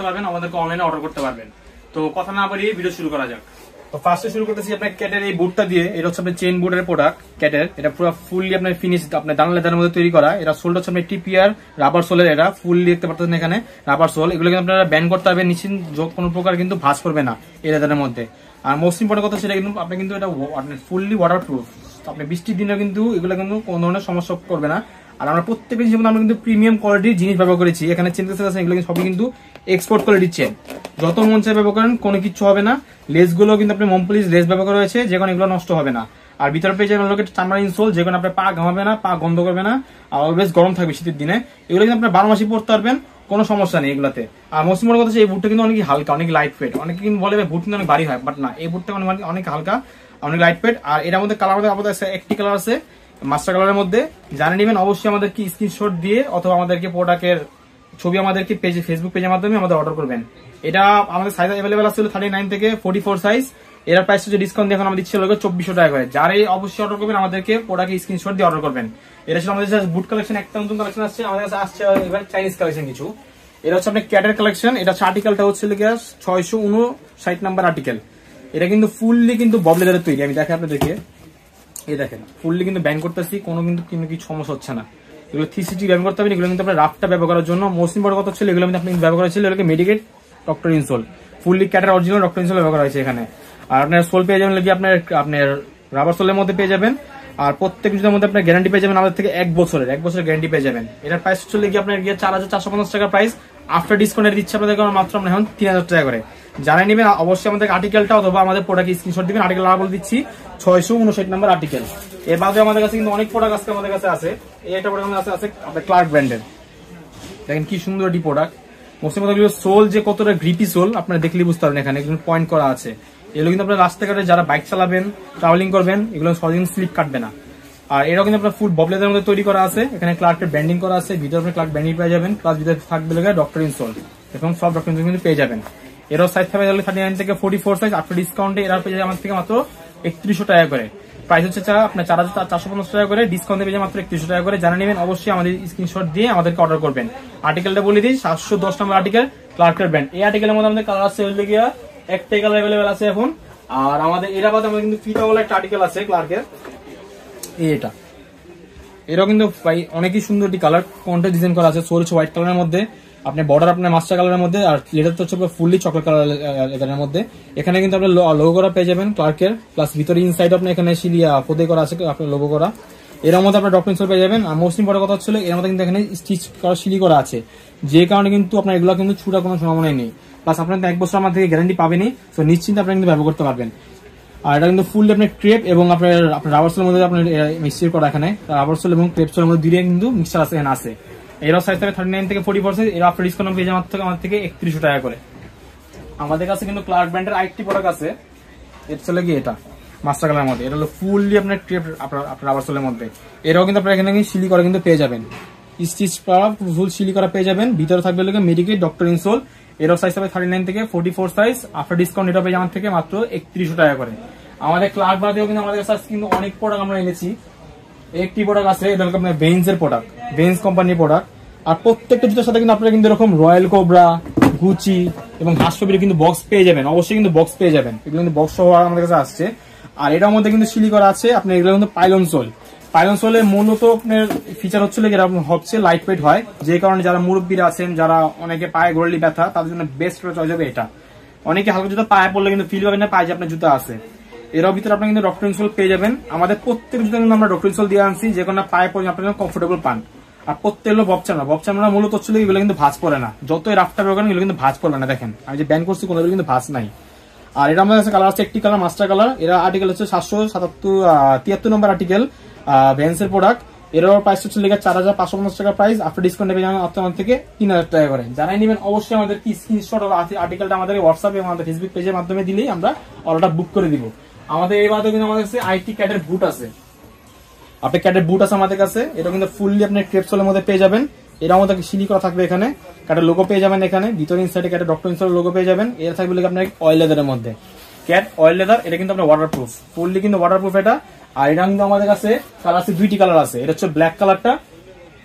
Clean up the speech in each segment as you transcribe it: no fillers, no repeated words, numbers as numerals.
পারবেন, আমাদেরকে অনলাইনে অর্ডার করতে পারবেন। তো কথা না বাড়িয়ে ভিডিও শুরু করা যাক। তো ফার্স্টে শুরু করতেছি আপনার ক্যাটের এই বুটটা দিয়ে। এটা হচ্ছে আপনার চেইন বুটের প্রোডাক্ট ক্যাটের। এটা পুরো ফুললি আপনার ফিনিশ আপনার দানা লেদারের মধ্যে তৈরি করা। এটা সোলটা হচ্ছে আপনার টিপিআর রাবার সোলের। এটা ফুললি দেখতে পাচ্ছেন এখানে রাবার সোল। এগুলো কিন্তু আপনারা ব্যান করতে পারবেন নিশ্চিন্ত, কোনো প্রকার কিন্তু ভাঁজ করবে না এই লেদারের মধ্যে। আর মোস্ট ইম্পর্টেন্ট কথা সেটা কিন্তু আপনি কিন্তু এটা ফুললি ওয়াটার প্রুফ। আপনি বৃষ্টির দিনে কিন্তু এগুলো কিন্তু কোনো ধরনের সমস্যা করবে না। আর আমরা প্রত্যেকটা জিনিস আমরা কিন্তু প্রিমিয়াম কোয়ালিটির জিনিস ব্যবহার করেছি। এখানে চেন আছে এগুলো সবই কিন্তু এক্সপোর্ট কোয়ালিটির চেন। যত মন চাই ব্যবহার করেন, কোনো কিছু হবে না। লেসগুলো কিন্তু আপনি মমপলিশ লেস ব্যবহার করা হয়েছে, যে কোনো এগুলো নষ্ট হবে না। আর ভিতরে পেয়ে যাবেন চামড়া ইনসোল, যে কোনো আপনার পা ঘামাবে না, পা গন্ধ করবে না, আর অলওয়েজ গরম থাকবে শীতের দিনে। এগুলো কিন্তু আপনার 12 মাসই পরতে পারবেন, কোনো সমস্যা নেই এগুলাতে। আর মোস্ট ইম্পর্টেন্ট কথা হচ্ছে এই বুটটা কিন্তু অনেক হালকা, অনেক লাইট ওয়েট। অনেকে কিন্তু বলে বুট কিন্তু অনেক ভারী হয়, বাট না, এই বুটটা অনেক হালকা, অনেক লাইট ওয়েট। আর এটার মধ্যে কালার আমাদের একটি কালার আছে মাস্টার কালারের মধ্যে। জানিয়ে নেবেন অবশ্যই আমাদেরকে স্ক্রিনশট দিয়ে অথবা আমাদেরকে প্রোডাক্টের ছবি আমাদেরকে পেজে ফেসবুক পেজের মাধ্যমে আমাদের অর্ডার করবেন। এটা আমাদের সাইজ অ্যাভেলেবেল আছে 39 থেকে 44 সাইজ। এর প্রাইস হচ্ছে ডিসকাউন্ট দিয়ে এখন আমরা দিচ্ছি 2400 টাকা করে। যারাই অবশ্যই অর্ডার করবেন আমাদেরকে প্রোডাক্টের স্ক্রিনশট দিয়ে অর্ডার করবেন। এটা ছিল আমাদের বুট কালেকশন। একটা নতুন কালেকশন আসছে আমাদের কাছে, আসছে এবার চাইনিজ কালেকশন কিছু। এটা হচ্ছে আপনার ক্যাটের কালেকশন। এটা আর্টিকেলটা হচ্ছে 659 নাম্বার আর্টিকেল। এটা কিন্তু ফুললি কিন্তু বব লেদারের তৈরি। আমি দেখে আপনাদেরকে এই দেখেন ফুললি কিন্তু ব্যান করতেছি, কোনো কিন্তু কিছু সমস্যা হচ্ছে না। এগুলো 360 ব্যবহার করতে হবে। এগুলো কিন্তু আপনার রাফটা ব্যবহার করার জন্য মোস্ট ইম্পর্টেন্ট কথা ছিল, এগুলো কিন্তু আপনি ব্যবহার করেছিল এগুলোকে মেডিকেট ডক্টর ইনসোল। ফুললি ক্যাটের অরিজিনাল ডক্টর ইনসোল ব্যবহার করা হয়েছে এখানে। আর আপনার সোল পেয়ে যাবেন লাগি আপনার রাবার সোলের মধ্যে পেয়ে যাবেন। আর প্রত্যেক জুতার মধ্যে আপনার গ্যারান্টি পেয়ে যাবেন আমাদের থেকে 1 বছরের গ্যারান্টি পেয়ে যাবেন। এটার প্রাইস চলে গিয়ে আপনার 4450 টাকা প্রাইস। আফটার ডিসকাউন্টের দিচ্ছে আপনাদের মাত্র আমরা এখন 3000 টাকা করে। জানাই নেবেন অবশ্যই আমাদের আর্টিকেলটা অথবা আমাদের প্রোডাক্ট স্ক্রিনশট দিবেন। আর্টিকেল বলে দিচ্ছি 659 নাম্বার আর্টিকেল। এর বাদে আমাদের কাছে কিন্তু অনেক প্রোডাক্ট আজকে আমাদের কাছে আছে। এই একটা প্রোডাক্ট আছে আপনার ক্লার্ক ব্র্যান্ডের। দেখেন কি সুন্দর একটি প্রোডাক্ট। মোস্ট ইম্পর্টেন্ট সোল যে কতটা গ্রিপি সোল আপনারা দেখলেই বুঝতে পারবেন। এখানে পয়েন্ট করা আছে। এগুলো কিন্তু আপনার রাস্তাঘাটে যারা বাইক চালাবেন, ট্রাভেলিং করবেন, এগুলো সহজে স্লিপ কাটবে না। আর এটাও কিন্তু আপনার ফুল বব লেদারের মধ্যে তৈরি করা আছে। এখানে ক্লার্কের ব্যান্ডিং করা আছে, ভিতরে আপনি ক্লার্ক ব্যান্ডিং পেয়ে যাবেন, প্লাস ভিতরে থাকবে ডক্টর ইনসোল। এখন সব ডক্টর ইনসোল কিন্তু পেয়ে যাবেন। এরও সাইজ থাকবে 39 থেকে 44 সাইজ। আফটার ডিসকাউন্টে এরা পেয়ে যাবে আমার থেকে মাত্র 3100 টাকা করে। প্রাইস হচ্ছে আপনার 4450 টাকা করে। ডিসকাউন্টে পেয়ে যাবে মাত্র 3100 টাকা করে। জানিয়ে নেবেন অবশ্যই আমাদের স্ক্রিনশট দিয়ে আমাদেরকে অর্ডার করবেন। আর্টিকেলটা বলে দিই 710 নম্বর আর্টিকেল ক্লার্কের ব্র্যান্ড। এই আর্টিকেলের মধ্যে আমাদের কালার আছে গিয়া একটাই কালার অ্যাভেলেবেল আছে এখন। আর আমাদের এর বাদে আমাদের কিন্তু ফিতাওয়ালা একটা আর্টিকেল আছে ক্লার্কের, এটা এটাও কিন্তু অনেকই সুন্দর একটি কালার কন্ট্রাস্ট ডিজাইন করা আছে। সোল হচ্ছে হোয়াইট কালারের মধ্যে, আপনি বর্ডার আপনার মাস্টার কালারের মধ্যে, আর লেদার তো হচ্ছে ফুললি চকলেট কালারের মধ্যে। এখানে কিন্তু আপনার লোগো করা পেয়ে যাবেন ক্লার্কের, প্লাস ভিতরে ইনসাইড আপনার এখানে সিলিয়া খোদাই করা আছে আপনার লোগো করা। এর মধ্যে আপনার ডক্টর ইনসোল পেয়ে যাবেন। আর মোস্ট ইম্পর্টেন্ট কথা হচ্ছে এর মধ্যে কিন্তু এখানে স্টিচ করা সিলি করা আছে, যে কারণে কিন্তু আপনার এগুলো কিন্তু ছুটার কোনো সম্ভাবনাই নেই। প্লাস আপনার 1 বছর আমার থেকে গ্যারান্টি পাবেনই, তো নিশ্চিন্তে আপনারা কিন্তু ব্যবহার করতে পারবেন। আর এটা কিন্তু ফুললি আপনার ক্রেপ এবং আপনার রাবার সোলের মধ্যে আপনার মিক্সচার করা। এখানে রাবার সোল এবং ক্রেপ সোলের মধ্যে দুইটা কিন্তু মিক্সচার আছে এখানে আছে। এরাও সাইজ থাকে 39 থেকে 44 সাইজ। এরা আফটার ডিসকাউন্ট পেয়ে যাবে আমার থেকে 3100 টাকা করে। আমাদের কাছে কিন্তু ক্লার্ক ব্র্যান্ডের আরেকটি প্রোডাক্ট আছে, এটা চলে গিয়ে এটা মাস্টার কালারের মধ্যে। এটা হলো ফুললি আপনার ক্রেপ আপনার রাবার সোলের মধ্যে। এরাও কিন্তু আপনার এখানে সিলি করা কিন্তু পেয়ে যাবেন, স্টিচ করা ফুল সিলি করা পেয়ে যাবেন। ভিতরে থাকবে মেডিকেট ডক্টর ইনসোল। এরও সাইজ হবে 39 থেকে 44 সাইজ। আফটার ডিসকাউন্ট এটা পেয়ে আমার থেকে মাত্র 3100 টাকা করে। আমাদের ক্লার্ক বাদেও কিন্তু আমাদের কাছে কিন্তু অনেক প্রোডাক্ট আমরা এনেছি। একটি প্রোডাক্ট আছে, এটা হলো আপনার বেঞ্জ এর প্রোডাক্ট, বেঞ্জ কোম্পানির প্রোডাক্ট। আর প্রত্যেকটা জুতার সাথে কিন্তু আপনারা কিন্তু এরকম রয়্যাল কোবরা, গুচি এবং হাসপবির কিন্তু বক্স পেয়ে যাবেন। অবশ্যই কিন্তু বক্স পেয়ে যাবেন, এগুলো কিন্তু বক্স সহ আমাদের কাছে আসছে। আর এটার মধ্যে কিন্তু সিলি করা আছে আপনার, এগুলো কিন্তু পাইলন সোল। পাইলন সোলের মূলত আপনার ফিচার হচ্ছে লাইট ওয়েট হয়, যে কারণে যারা মুরব্বীরা আছেন, যারা অনেকে পায়ে গোড়ালি ব্যথা, তাদের জন্য বেস্ট চয়েস হবে এটা। অনেকে হালকা জুতা পায়ে পড়লে কিন্তু ফিল পাবেন না পায়ে যে আপনার জুতা আছে। এর ভিতরে আপনি কিন্তু ডক্টর ইনসোল পেয়ে যাবেন। আমাদের প্রত্যেক জুতা কিন্তু আমরা ডক্টর ইনসোল দিয়ে আনছি, যে কোনো পায়ে পড়ে আপনার কমফোর্টেবল পান। আর প্রত্যেক হলো ববচামড়া মূলত হচ্ছিল এগুলো কিন্তু ভাঁজ পড়ে না, যতই রাফটা ব্যবহার করেন এগুলো কিন্তু ভাঁজ পড়বে না। দেখেন আমি যে ব্যান করছি কোনো কিন্তু ভাঁজ নাই। আর এটা আমাদের কাছে কালার আছে একটি কালার মাস্টার কালার। এরা আর্টিকেল হচ্ছে 773 নম্বর আর্টিকেল ভ্যান্সের প্রোডাক্ট। এরও প্রাইস হচ্ছে 4550 টাকা প্রাইস। আফটার ডিসকাউন্ট পেয়ে যাবেন আপনার থেকে 3000 টাকা করে। জানাই নেবেন অবশ্যই আমাদের কি স্ক্রিনশট আর্টিকেলটা আমাদের হোয়াটসঅ্যাপে আমাদের ফেসবুক পেজের মাধ্যমে দিলেই আমরা অর্ডারটা বুক করে দিব। আমাদের এই বাদে কিন্তু আমাদের কাছে আইটি ক্যাটের বুট আছে, আপনি ক্যাটের বুট আছে আমাদের কাছে। এটা কিন্তু ফুললি আপনার ক্রেপ সোলের মধ্যে পেয়ে যাবেন। এর মধ্যে সিলি করা থাকবে, এখানে ক্যাটের লোগো পেয়ে যাবেন। এখানে ভিতরে ইনসাইডে ক্যাটের ডক্টর ইনসোল লোগো পেয়ে যাবেন। এর থাকবে আপনার অয়েল লেদারের মধ্যে, ক্যাট অয়েল লেদার। এটা কিন্তু আপনার ওয়াটারপ্রুফ, ফুললি কিন্তু ওয়াটারপ্রুফ এটা। আর এটা কিন্তু আমাদের কাছে কালার আছে, দুইটি কালার আছে। এটা হচ্ছে ব্ল্যাক কালারটা,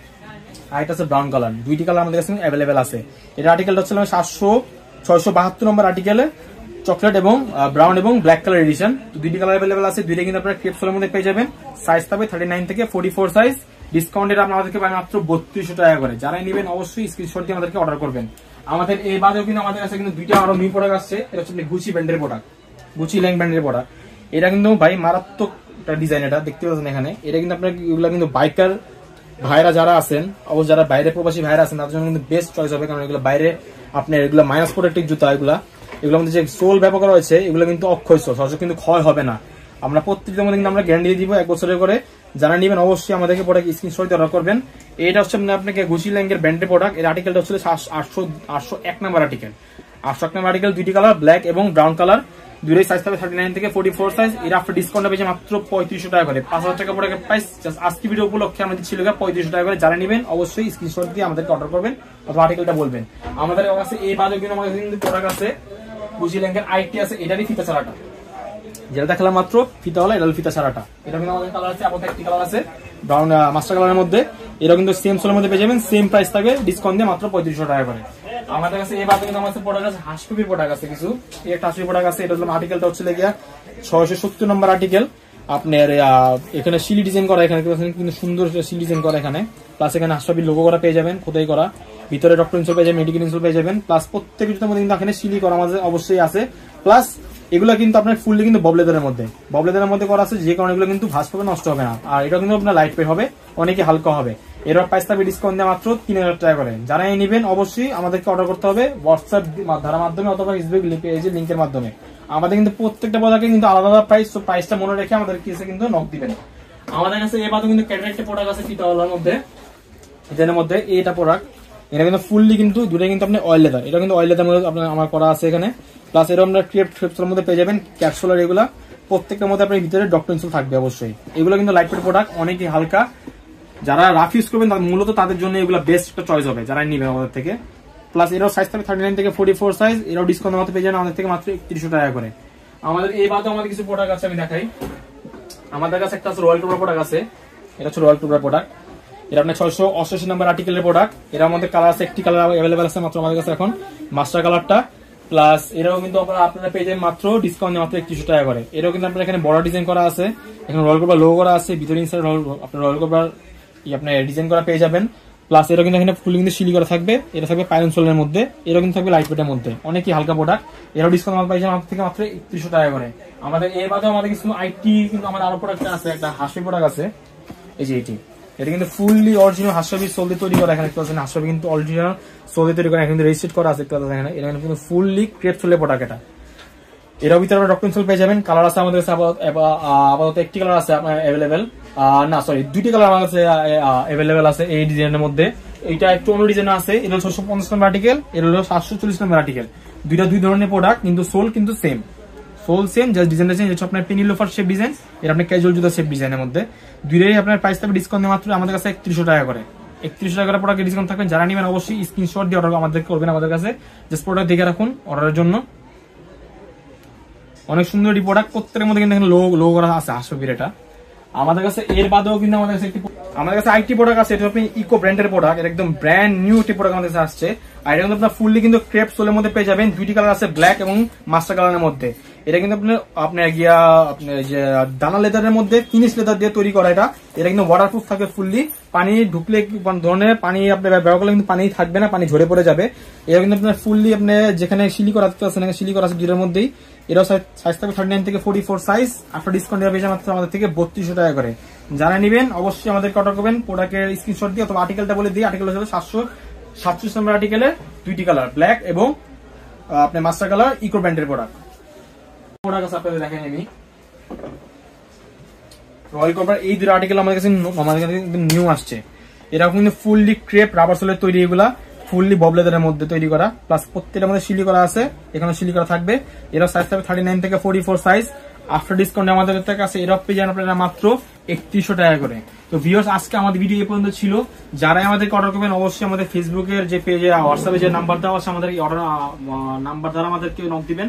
আর এটা আছে ব্রাউন কালার। দুইটি কালার আমাদের কাছে অ্যাভেলেবেল আছে। এটা আর্টিকেলটা হচ্ছে 672 নম্বর আর্টিকেলে চকলেট এবং ব্রাউন এবং ব্ল্যাক কালার এডিশন। তো দুইটি কালার অ্যাভেলেবেল আছে। দুইটা কিন্তু আপনারা ক্রেপ সোলের মধ্যে পেয়ে যাবেন। সাইজ থাকবে 39 থেকে 44 সাইজ। ডিসকাউন্টের আমাদেরকে পাবেন মাত্র 3200 টাকা করে। যারাই নেবেন অবশ্যই স্ক্রিনশট দিয়ে আমাদেরকে অর্ডার করবেন। আমাদের এই বাদেও কিন্তু আমাদের কাছে কিন্তু দুইটা আরো নিউ প্রোডাক্ট আসছে। এটা হচ্ছে গুচি ব্র্যান্ডের প্রোডাক্ট, গুচি ল্যাং ব্র্যান্ডের প্রোডাক্ট। এটা কিন্তু ভাই মারাত্মক একটা ডিজাইন, এটা দেখতে পাচ্ছেন এখানে। এটা কিন্তু আপনার এগুলা কিন্তু বাইকার ভাইরা যারা আছেন, অবশ্য যারা বাইরে প্রবাসী ভাইরা আছেন তাদের জন্য কিন্তু বেস্ট চয়েস হবে, কারণ এগুলো বাইরে আপনার এগুলো মাইনাস প্রোটেক্টিভ জুতা। এগুলোর মধ্যে যে সোল ব্যবহার করা হয়েছে এগুলো কিন্তু অক্ষয় সোল, সহজে কিন্তু ক্ষয় হবে না। আমরা প্রত্যেকটার মধ্যে কিন্তু আমরা গ্যারান্টি দিব 1 বছরের করে। যারা নেবেন অবশ্যই আমাদেরকে প্রোডাক্ট স্ক্রিনশট দিয়ে অর্ডার করবেন। এটা হচ্ছে আপনাকে গুচি ল্যাংয়ের ব্র্যান্ডের প্রোডাক্ট। এর আর্টিকেলটা হচ্ছে 801 নাম্বার আর্টিকেল। 801 নাম্বার আর্টিকেল, দুইটি কালার ব্ল্যাক এবং ব্রাউন কালার। দুইটাই সাইজ থাকবে 39 থেকে 44 সাইজ। এর আফটার ডিসকাউন্ট পেয়েছে মাত্র 3500 টাকা করে। 5000 টাকা প্রোডাক্টের প্রাইস জাস্ট আজকে ভিডিও উপলক্ষে আমরা দিচ্ছি 3500 টাকা করে। যারা নেবেন অবশ্যই স্ক্রিনশট দিয়ে আমাদেরকে অর্ডার করবেন অথবা আর্টিকেলটা বলবেন। আমাদের কাছে এই বাজে কিন্তু আমাদের কিন্তু প্রোডাক্ট আছে গুচি ল্যাংয়ের আইটি আছে। এটারই ফিতা ছাড়াটা যেটা দেখালাম মাত্র, ফিতা হলো এটা ফিতা ছাড়াটা। এটা কিন্তু আমাদের কালার আছে, আমাদের একটি কালার আছে ব্রাউন মাস্টার কালারের মধ্যে। এটা কিন্তু সেম সোলের মধ্যে পেয়ে যাবেন, সেম প্রাইস থাকবে, ডিসকাউন্ট দিয়ে মাত্র 3500 টাকা করে। আমাদের কাছে এই বাদে কিন্তু আমাদের প্রোডাক্ট আছে হাঁসকুপির প্রোডাক্ট আছে কিছু। এই একটা হাঁসকুপির প্রোডাক্ট আছে। এটা হলো আর্টিকেলটা হচ্ছে গিয়া 670 নম্বর আর্টিকেল। আপনার এখানে শিলি ডিজাইন করা, এখানে কিন্তু সুন্দর শিলি ডিজাইন করা এখানে। প্লাস এখানে হাঁসকুপির লোগো করা পেয়ে যাবেন, খোদাই করা। ভিতরে ডক্টর ইনসোল পেয়ে যাবেন, মেডিকেল ইনসোল পেয়ে যাবেন। প্লাস প্রত্যেক জুতার মধ্যে কিন্তু এখানে শিলি করা আমাদের অবশ্যই আছে। প্লাস এগুলো কিন্তু আপনার ফুললি কিন্তু ববলেদারের মধ্যে করা আছে, যে কারণে এগুলো কিন্তু ভাঁজ হবে, নষ্ট হবে না। আর এটা কিন্তু আপনার লাইট ওয়েট হবে, অনেকে হালকা হবে। এর প্রাইস থাকবে ডিসকাউন্ট দিয়ে মাত্র 3000 টাকা করে। যারা এই নেবেন অবশ্যই আমাদেরকে অর্ডার করতে হবে হোয়াটসঅ্যাপ ধারার মাধ্যমে অথবা ফেসবুক পেজের লিঙ্কের মাধ্যমে। আমাদের কিন্তু প্রত্যেকটা প্রোডাক্টে কিন্তু আলাদা আলাদা প্রাইস, তো প্রাইসটা মনে রেখে আমাদের কাছে কিন্তু নক দিবেন। আমাদের কাছে এবারে কিন্তু ক্যাটারেক্টের প্রোডাক্ট আছে ফিতাওয়ালার মধ্যে। এটার মধ্যে এটা প্রোডাক্ট, এটা কিন্তু ফুললি কিন্তু দুটোই কিন্তু আপনি অয়েল লেদার। এটা কিন্তু অয়েল লেদার মধ্যে আপনার আমার করা আছে এখানে। প্লাস এরকম আমরা ক্রেপসের মধ্যে পেয়ে যাবেন ক্যাপসুলার। এগুলা প্রত্যেকটার মধ্যে আপনার ভিতরে ডক্টর ইনসোল থাকবে অবশ্যই। এগুলো কিন্তু লাইট ওয়েট প্রোডাক্ট, অনেকই হালকা। যারা রাফ ইউজ করবেন মূলত তাদের জন্য এগুলো বেস্ট একটা চয়েস হবে, যারা নেবেন আমাদের থেকে। প্লাস এরাও সাইজ থাকবে 39 থেকে 44 সাইজ। এরাও ডিসকাউন্ট মাত্র পেয়ে যাবেন আমাদের থেকে মাত্র 3100 টাকা করে। আমাদের এই বাদে আমাদের কিছু প্রোডাক্ট আছে, আমি দেখাই। আমাদের কাছে একটা রয়্যাল কোবরা প্রোডাক্ট আছে। এটা হচ্ছে রয়্যাল কোবরা প্রোডাক্ট। এটা আপনার 688 নম্বর আর্টিকেলের প্রোডাক্ট। এর মধ্যে কালার আছে, একটি কালার অ্যাভেলেবেল আছে মাত্র আমাদের কাছে এখন, মাস্টার কালারটা। প্লাস এরাও কিন্তু আপনারা পেয়ে যাবেন মাত্র ডিসকাউন্ট মাত্র 3100 টাকা করে। এরাও কিন্তু আপনার এখানে বড় ডিজাইন করা আছে, এখানে রয়্যাল কোবরা লোগো করা আছে, ভিতরে ইনসাইড আপনার রয়্যাল কোবরা আপনার ডিজাইন করা পেয়ে যাবেন। প্লাস এরও কিন্তু এখানে ফুল কিন্তু শিলি করা থাকবে। এটা থাকবে পাইরন সোলের মধ্যে, এরও কিন্তু থাকবে লাইট ওয়েটের মধ্যে, অনেকই হালকা প্রোডাক্ট। এরাও ডিসকাউন্ট পাইছেন আমাদের থেকে মাত্র 3100 টাকা করে। আমাদের এর বাদেও আমাদের কিছু আইটি কিন্তু আমাদের আরো প্রোডাক্ট আছে। একটা হাসি প্রোডাক্ট আছে, এই যে এটি। এটা কিন্তু ফুললি অরিজিনাল হাসি সোল দিয়ে তৈরি করা। এখানে হাসি কিন্তু অরিজিনাল সোল দিয়ে তৈরি করা, এখানে রেজিস্টার্ড করা আছে। এখানে এটা কিন্তু ফুললি ক্রেপ সোলের প্রোডাক্ট। এটা এর ভিতরে আপনার ডক্টর ইনসোল পেয়ে যাবেন। কালার আছে আমাদের কাছে আপাতত একটি কালার আছে আপনার অ্যাভেলেবেল, না সরি দুইটি কালার আমার কাছে অ্যাভেলেবেল আছে এই ডিজাইনের মধ্যে। এইটা একটু অন্য ডিজাইন আছে। এটা 650 নম্বর আর্টিকেল, এটা হলো 740 নম্বর আর্টিকেল। দুইটা দুই ধরনের প্রোডাক্ট, কিন্তু সোল কিন্তু সেম, সোল সেম, জাস্ট ডিজাইনটা চেঞ্জ হচ্ছে। আপনার পেনি লোফার শেপ ডিজাইন, এটা আপনার ক্যাজুয়াল জুতা শেপ ডিজাইনের মধ্যে। দুইটাই আপনার প্রাইস থাকবে ডিসকাউন্ট মাত্র আমাদের কাছে 3100 টাকা করে। 3100 টাকা করে প্রোডাক্ট ডিসকাউন্ট থাকবেন। যারা নেবেন অবশ্যই স্ক্রিনশট দিয়ে অর্ডার আমাদের করবেন আমাদের কাছে, জাস্ট প্রোডাক্ট দেখে রাখুন অর্ডারের জন্য। অনেক সুন্দর এই প্রোডাক্ট, প্রত্যেকের মধ্যে কিন্তু লো করা আছে হাসপির। এটা আমাদের কাছে এর বাদেও কিন্তু আমাদের কাছে আইটি প্রোডাক্ট আছে। এটা আপনি ইকো ব্র্যান্ডের প্রোডাক্ট, একদম ব্র্যান্ড নিউ একটি প্রোডাক্ট আমাদের কাছে আসছে। আর এটা কিন্তু আপনার ফুললি কিন্তু ক্রেপ সোলের মধ্যে পেয়ে যাবেন। দুইটি কালার আছে, ব্ল্যাক এবং মাস্টার কালারের মধ্যে। এটা কিন্তু আপনার গিয়া আপনার যে দানা লেদারের মধ্যে ফিনিশ লেদার দিয়ে তৈরি করা। এটা কিন্তু ওয়াটারপ্রুফ থাকে ফুললি। পানি ঢুকলে ধরনের পানি আপনি ব্যবহার করলে কিন্তু পানি থাকবে না, পানি ঝরে পড়ে যাবে। এটা কিন্তু আপনার ফুললি আপনি যেখানে শিলি করা আছে, শিলি করা আছে দুইটার মধ্যেই। এটাও সাইজ থাকবে 39 থেকে 44 সাইজ। আফটার ডিসকাউন্ট পেয়ে যাবেন মাত্র আমাদের থেকে 3200 টাকা করে। যারা নেবেন অবশ্যই আমাদেরকে অর্ডার করবেন প্রোডাক্টের স্ক্রিনশট দিয়ে অথবা আর্টিকেলটা বলে দিই। আর্টিকেল হচ্ছে 737 নম্বর আর্টিকেলে, দুইটি কালার ব্ল্যাক এবং আপনার মাস্টার কালার, ইকো ব্র্যান্ডের প্রোডাক্ট আছে। আপনাদের দেখেন আমি রয়্যাল কোবরা এই দুটো আর্টিকেল আমাদের কাছে নিউ আসছে। এরা কিন্তু ফুললি ক্রেপ রাবার সোলের তৈরি, এগুলা ফুললি ববলেদারের মধ্যে তৈরি করা। প্লাস প্রত্যেকটার মধ্যে শিলি করা আছে, এখানে শিলি করা থাকবে। এরা সাইজ থাকবে 39 থেকে 44 সাইজ। আফটার ডিসকাউন্ট আমাদের কাছে এরা পেয়ে যান আপনারা মাত্র 3100 টাকা করে। তো ভিউয়ার্স, আজকে আমাদের ভিডিও এই পর্যন্ত ছিল। যারাই আমাদেরকে অর্ডার করবেন অবশ্যই আমাদের ফেসবুকের যে পেজে, হোয়াটসঅ্যাপে যে নাম্বার দেওয়া আছে আমাদের অর্ডার নাম্বার দ্বারা আমাদেরকে নক দিবেন।